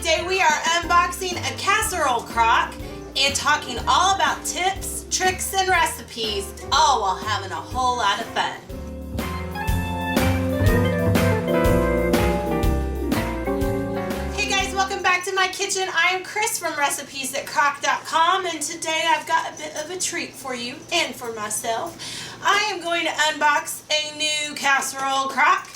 Today we are unboxing a casserole crock and talking all about tips, tricks, and recipes, all while having a whole lot of fun. Hey guys, welcome back to my kitchen. I am Cris from RecepesThatCrock.com, and today I've got a bit of a treat for you and for myself. I am going to unbox a new casserole crock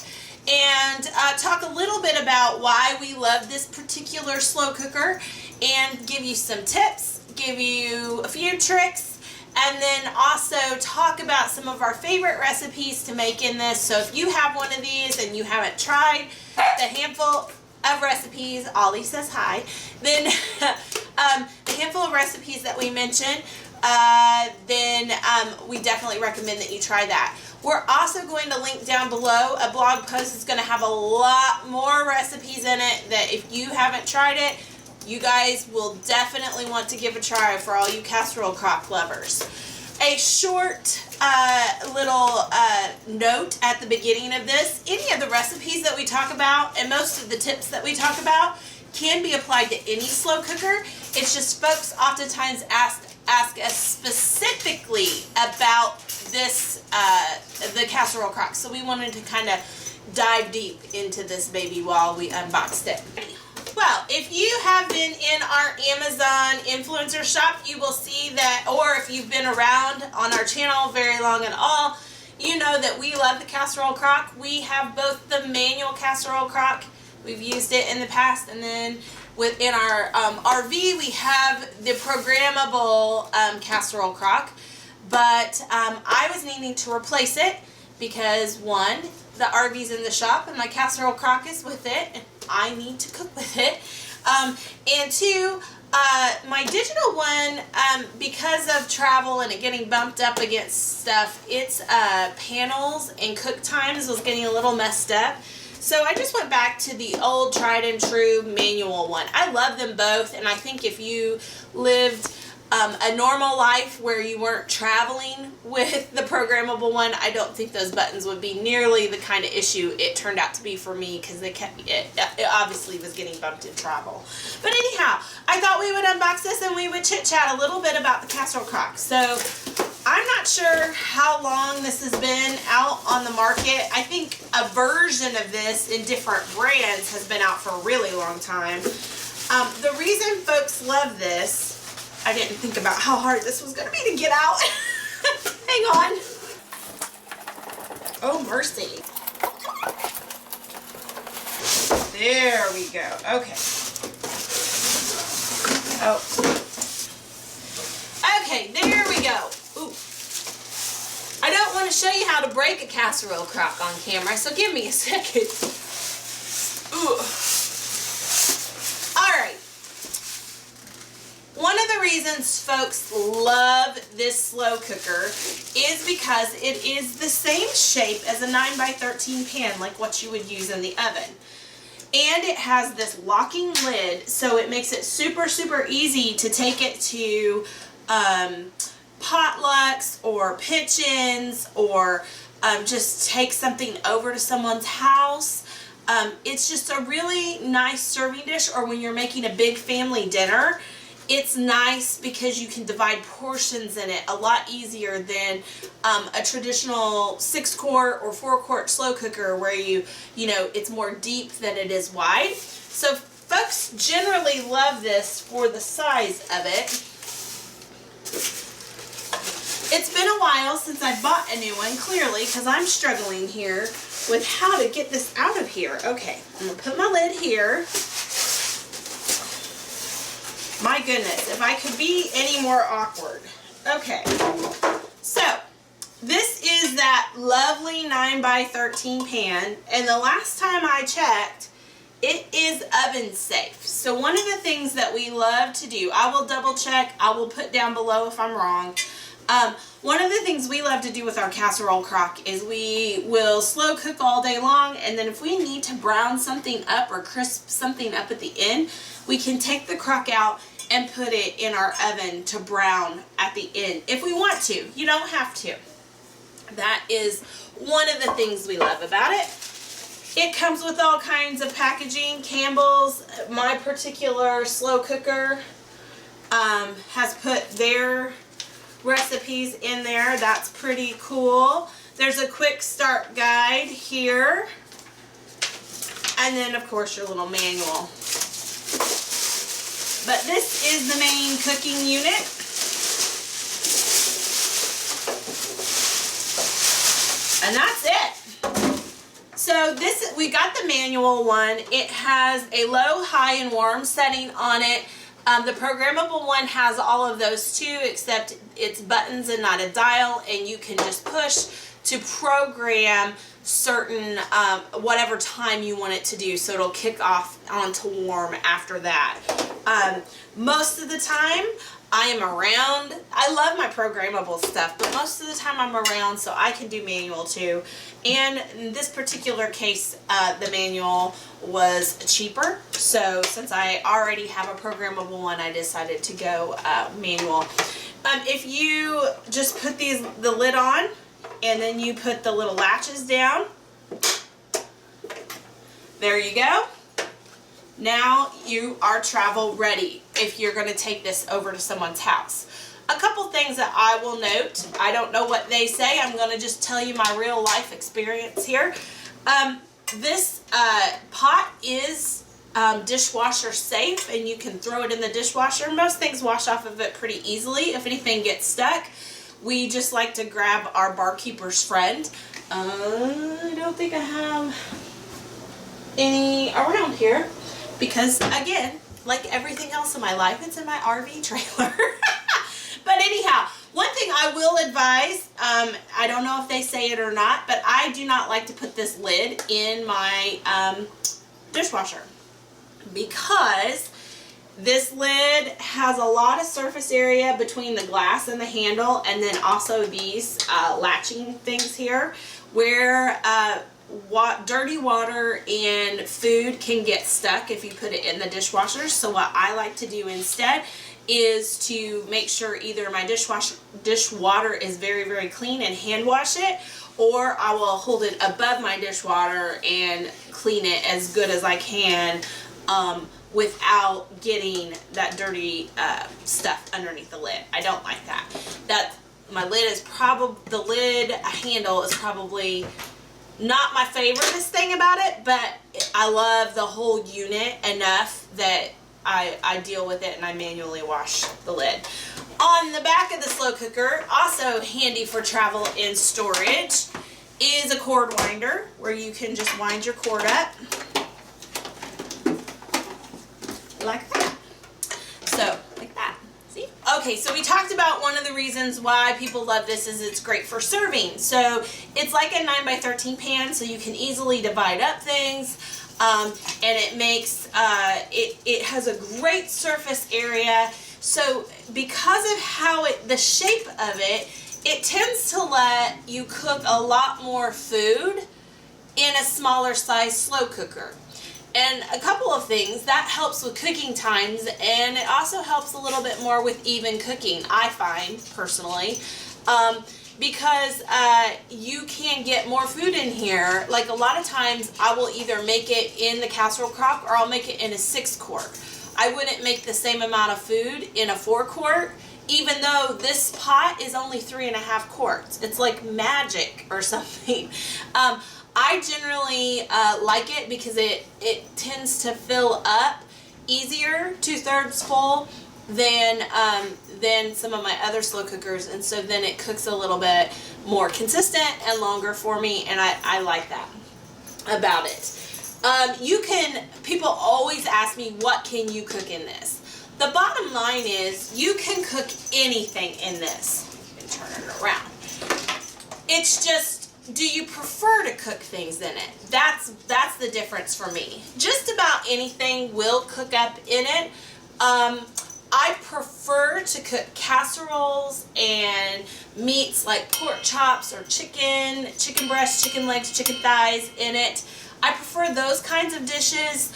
and talk a little bit about why we love this particular slow cooker and give you some tips, give you a few tricks, and then also talk about some of our favorite recipes to make in this. So if you have one of these and you haven't tried the handful of recipes, Ollie says hi, then the handful of recipes that we mentioned, then we definitely recommend that you try that. We're also going to link down below a blog post that's going to have a lot more recipes in it that if you haven't tried it, you guys will definitely want to give a try for all you casserole crock lovers. A short little note at the beginning of this: any of the recipes that we talk about and most of the tips that we talk about can be applied to any slow cooker. It's just folks oftentimes ask us specifically about this, the casserole crock. So we wanted to kind of dive deep into this baby while we unboxed it. Well, if you have been in our Amazon influencer shop, you will see that, or if you've been around on our channel very long at all, you know that we love the casserole crock. We have both the manual casserole crock, we've used it in the past, and then within our RV we have the programmable casserole crock. But I was needing to replace it because, one, the RV's in the shop and my casserole crock is with it and I need to cook with it. And two, my digital one, because of travel and it getting bumped up against stuff, its panels and cook times was getting a little messed up. So I just went back to the old tried and true manual one. I love them both, and I think if you lived a normal life where you weren't traveling with the programmable one, I don't think those buttons would be nearly the kind of issue it turned out to be for me, because it obviously was getting bumped in travel. But anyhow, I thought we would unbox this and we would chit chat a little bit about the casserole crock. So I'm not sure how long this has been out on the market. I think a version of this in different brands has been out for a really long time. The reason folks love this, I didn't think about how hard this was going to be to get out. Hang on. Oh, mercy. There we go. Okay. Oh. Okay, there we go. Ooh. I don't want to show you how to break a casserole crock on camera, so give me a second. Ooh. Alright. One of the reasons folks love this slow cooker is because it is the same shape as a 9x13 pan, like what you would use in the oven. And it has this locking lid, so it makes it super, super easy to take it to potlucks or pitch-ins, or just take something over to someone's house. It's just a really nice serving dish, or when you're making a big family dinner, it's nice because you can divide portions in it a lot easier than a traditional 6-quart or 4-quart slow cooker where you know, it's more deep than it is wide. So folks generally love this for the size of it. It's been a while since I bought a new one, clearly, because I'm struggling here with how to get this out of here. Okay, I'm going to put my lid here. My goodness, if I could be any more awkward. Okay, so this is that lovely 9x13 pan, and the last time I checked, it is oven safe. So one of the things that we love to do, I will double check, I will put down below if I'm wrong. One of the things we love to do with our casserole crock is we will slow cook all day long, and then if we need to brown something up or crisp something up at the end, we can take the crock out and put it in our oven to brown at the end if we want to. You don't have to. That is one of the things we love about it. It comes with all kinds of packaging. Campbell's, my particular slow cooker, has put their recipes in there. That's pretty cool. There's a quick start guide here. And then, of course, your little manual. But this is the main cooking unit. And that's it. So this, we got the manual one. It has a low, high, and warm setting on it. The programmable one has all of those too, except it's buttons and not a dial, and you can just push to program certain whatever time you want it to do, so it'll kick off onto warm after that. Most of the time I am around. I love my programmable stuff, but most of the time I'm around, so I can do manual too. And in this particular case, the manual was cheaper, so since I already have a programmable one, I decided to go manual. If you just put the lid on, and then you put the little latches down. There you go. Now you are travel ready if you're going to take this over to someone's house. A couple things that I will note. I don't know what they say. I'm going to just tell you my real life experience here. This pot is dishwasher safe, and you can throw it in the dishwasher. Most things wash off of it pretty easily. If anything gets stuck, we just like to grab our barkeeper's friend. I don't think I have any around here because, again, like everything else in my life, it's in my RV trailer. But anyhow, one thing I will advise, I don't know if they say it or not, but I do not like to put this lid in my dishwasher because this lid has a lot of surface area between the glass and the handle, and then also these latching things here where dirty water and food can get stuck if you put it in the dishwasher. So what I like to do instead is to make sure either my dishwater is very, very clean and hand wash it, or I will hold it above my dishwater and clean it as good as I can without getting that dirty stuff underneath the lid. I don't like that. My lid is the lid handle is probably not my favoriteest thing about it, but I love the whole unit enough that I deal with it and I manually wash the lid. On the back of the slow cooker, also handy for travel and storage, is a cord winder where you can just wind your cord up like that. So, like that. See? Okay, so we talked about one of the reasons why people love this is it's great for serving. So, it's like a 9x13 pan, so you can easily divide up things. And it makes, it has a great surface area. So, because of how the shape of it, it tends to let you cook a lot more food in a smaller size slow cooker. And a couple of things, that helps with cooking times, and it also helps a little bit more with even cooking, I find, personally. Because you can get more food in here. Like a lot of times I will either make it in the casserole crock or I'll make it in a 6-quart. I wouldn't make the same amount of food in a 4-quart, even though this pot is only 3.5 quarts. It's like magic or something. I generally like it because it tends to fill up easier, 2/3 full, than some of my other slow cookers, and so then it cooks a little bit more consistent and longer for me, and I like that about it. People always ask me, what can you cook in this? The bottom line is you can cook anything in this. You can turn it around. It's just, do you prefer to cook things in it? That's the difference for me. Just about anything will cook up in it. I prefer to cook casseroles and meats like pork chops or chicken breasts, chicken legs, chicken thighs in it. I prefer those kinds of dishes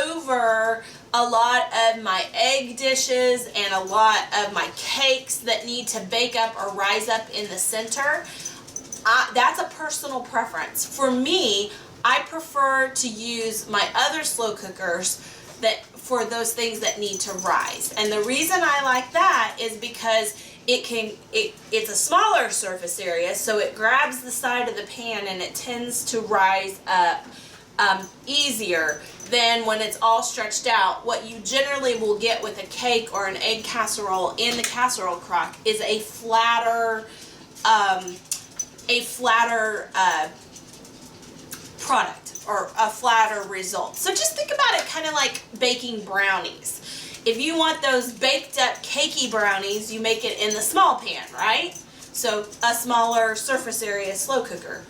over a lot of my egg dishes and a lot of my cakes that need to bake up or rise up in the center. That's a personal preference. For me, I prefer to use my other slow cookers for those things that need to rise. And the reason I like that is because it's a smaller surface area, so it grabs the side of the pan and it tends to rise up easier than when it's all stretched out. What you generally will get with a cake or an egg casserole in the casserole crock is a flatter product, or a flatter result. So just think about it kind of like baking brownies. If you want those baked up cakey brownies, you make it in the small pan, right? So a smaller surface area slow cooker.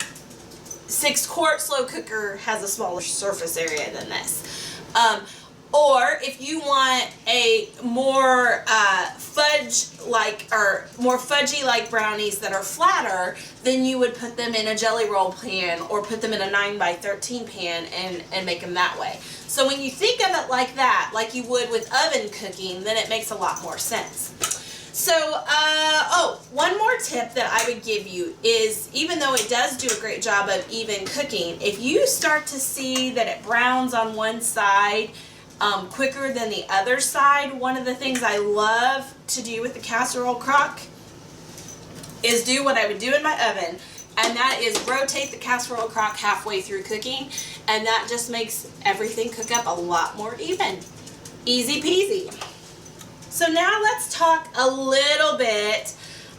6-quart slow cooker has a smaller surface area than this. Or if you want a more fudge-like, or more fudgy-like brownies that are flatter, then you would put them in a jelly roll pan or put them in a 9x13 pan and make them that way. So when you think of it like that, like you would with oven cooking, then it makes a lot more sense. So, one more tip that I would give you is, even though it does do a great job of even cooking, if you start to see that it browns on one side quicker than the other side, one of the things I love to do with the casserole crock is do what I would do in my oven, and that is rotate the casserole crock halfway through cooking, and that just makes everything cook up a lot more even. Easy peasy. So now let's talk a little bit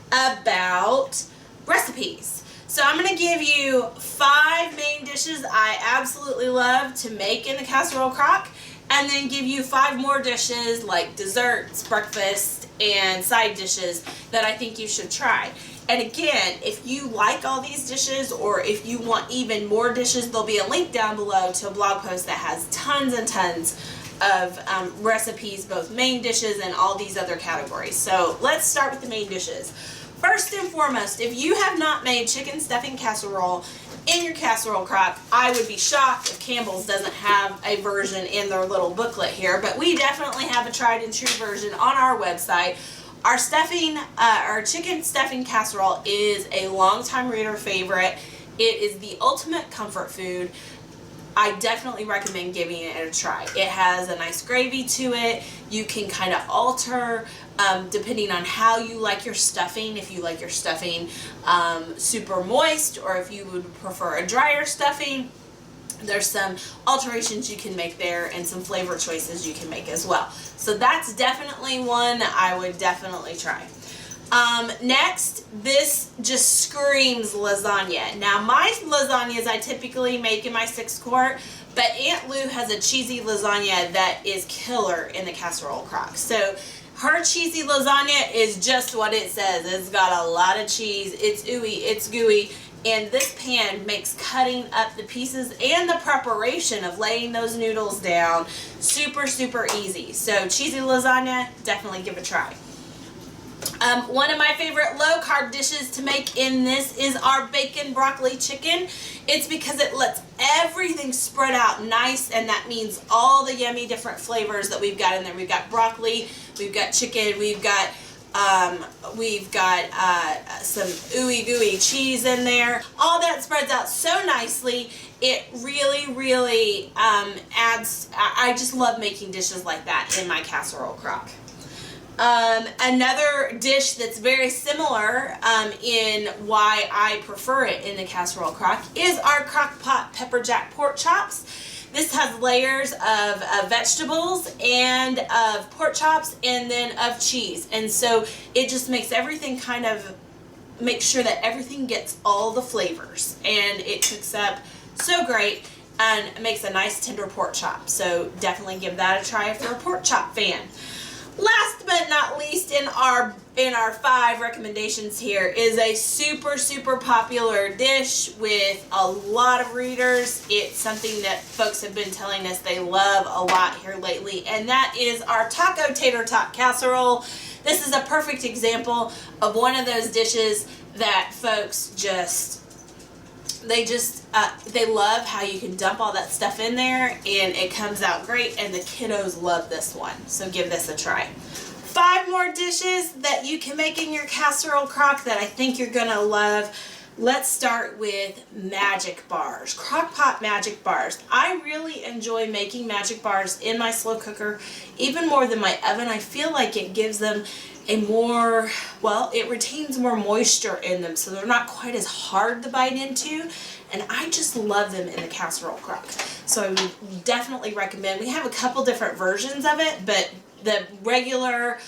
about recipes. So I'm going to give you 5 main dishes I absolutely love to make in the casserole crock, and then give you 5 more dishes like desserts, breakfast, and side dishes that I think you should try. And again, if you like all these dishes, or if you want even more dishes, there'll be a link down below to a blog post that has tons and tons of recipes, both main dishes and all these other categories. So let's start with the main dishes. First and foremost, if you have not made chicken stuffing casserole in your casserole crock, I would be shocked if Campbell's doesn't have a version in their little booklet here, but we definitely have a tried and true version on our website. Our chicken stuffing casserole is a longtime reader favorite. It is the ultimate comfort food. I definitely recommend giving it a try. It has a nice gravy to it. You can kind of alter depending on how you like your stuffing. If you like your stuffing super moist, or if you would prefer a drier stuffing, there's some alterations you can make there and some flavor choices you can make as well. So that's definitely one I would definitely try. Next, this just screams lasagna. Now, my lasagnas I typically make in my 6-quart, but Aunt Lou has a cheesy lasagna that is killer in the casserole crock. So her cheesy lasagna is just what it says. It's got a lot of cheese, it's ooey, it's gooey, and this pan makes cutting up the pieces and the preparation of laying those noodles down super, super easy. So cheesy lasagna, definitely give it a try. One of my favorite low-carb dishes to make in this is our bacon broccoli chicken. It's because it lets everything spread out nice, and that means all the yummy different flavors that we've got in there. We've got broccoli, we've got chicken, we've got some ooey gooey cheese in there. All that spreads out so nicely. It really, really adds. I just love making dishes like that in my casserole crock. Another dish that's very similar in why I prefer it in the casserole crock is our crock pot pepper jack pork chops. This has layers of vegetables and of pork chops and then of cheese, and so it just makes everything kind of, make sure that everything gets all the flavors, and it cooks up so great and makes a nice tender pork chop. So definitely give that a try if you're a pork chop fan. Last but not least in our 5 recommendations here is a super, super popular dish with a lot of readers. It's something that folks have been telling us they love a lot here lately, and that is our taco tater tot casserole. This is a perfect example of one of those dishes that folks they love how you can dump all that stuff in there and it comes out great, and the kiddos love this one, so give this a try. 5 more dishes that you can make in your casserole crock that I think you're gonna love. Let's start with magic bars, crock pot magic bars. I really enjoy making magic bars in my slow cooker, even more than my oven. I feel like it gives them a more, well, it retains more moisture in them, so they're not quite as hard to bite into, and I just love them in the casserole crock. So I would definitely recommend. We have a couple different versions of it, but the regular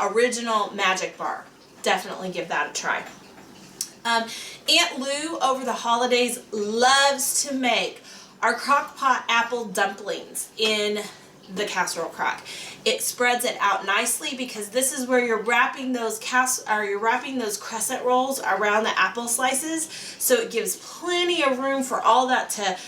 original magic bar, definitely give that a try. Aunt Lou over the holidays loves to make our crock pot apple dumplings in the casserole crock. It spreads it out nicely because this is where you're wrapping those crescent rolls around the apple slices, so it gives plenty of room for all that to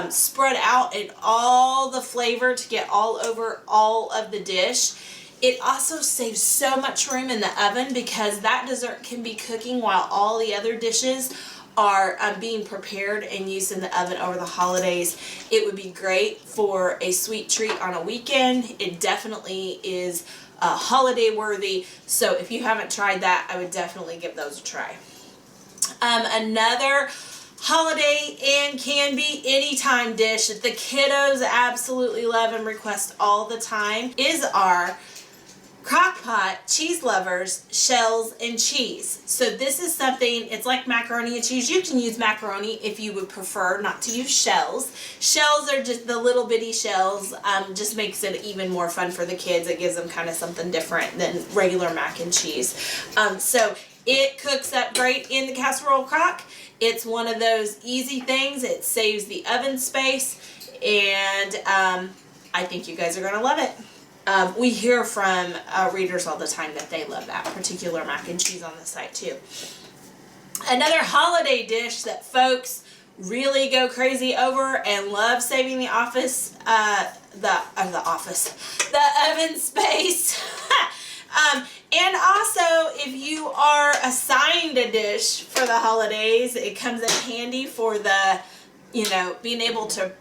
spread out and all the flavor to get all over all of the dish. It also saves so much room in the oven because that dessert can be cooking while all the other dishes are being prepared and used in the oven over the holidays. It would be great for a sweet treat on a weekend. It definitely is holiday worthy, so if you haven't tried that, I would definitely give those a try. Another holiday and can be anytime dish that the kiddos absolutely love and request all the time is our crock pot cheese lovers shells and cheese. So this is something, it's like macaroni and cheese. You can use macaroni if you would prefer not to use shells. Shells are just the little bitty shells, just makes it even more fun for the kids. It gives them kind of something different than regular mac and cheese. So it cooks up great in the casserole crock. It's one of those easy things. It saves the oven space, and I think you guys are going to love it. We hear from readers all the time that they love that particular mac and cheese on the site too. Another holiday dish that folks really go crazy over and love saving the oven space. And also, if you are assigned a dish for the holidays, it comes in handy for the, being able to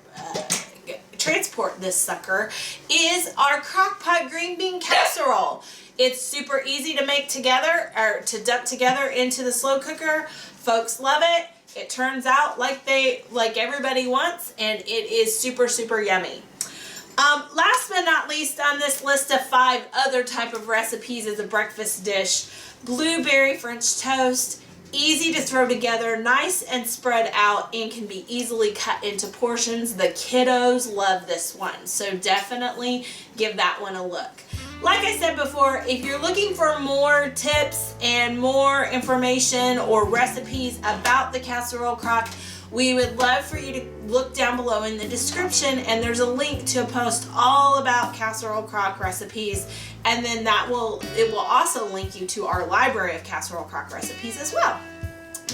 transport this sucker, is our crock pot green bean casserole. It's super easy to make together, or to dump together into the slow cooker. Folks love it. It turns out like everybody wants, and it is super, super yummy. Last but not least on this list of 5 other type of recipes is a breakfast dish. Blueberry French toast. Easy to throw together, nice and spread out, and can be easily cut into portions. The kiddos love this one, so definitely give that one a look. Like I said before, if you're looking for more tips and more information or recipes about the casserole crock, we would love for you to look down below in the description, and there's a link to a post all about casserole crock recipes, and then it will also link you to our library of casserole crock recipes as well.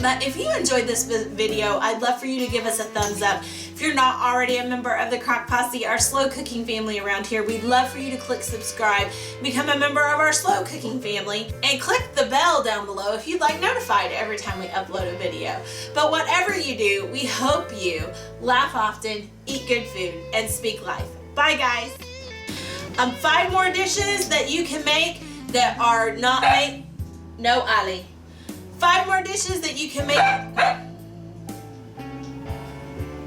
But if you enjoyed this video, I'd love for you to give us a thumbs up. If you're not already a member of the Crock Posse, our slow cooking family around here, we'd love for you to click subscribe, become a member of our slow cooking family, and click the bell down below if you'd like notified every time we upload a video. But whatever you do, we hope you laugh often, eat good food, and speak life. Bye guys. 5 more dishes that you can make that are not made. No, Ali. 5 more dishes that you can make.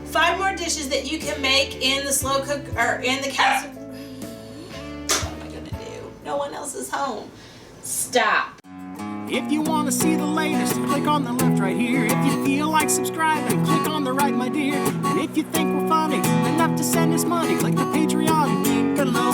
5 more dishes that you can make in the slow cook or in the casserole. What am I gonna do? No one else is home. Stop. If you want to see the latest, click on the left right here. If you feel like subscribing, click on the right, my dear. And if you think we're funny enough to send us money, click the Patreon link below.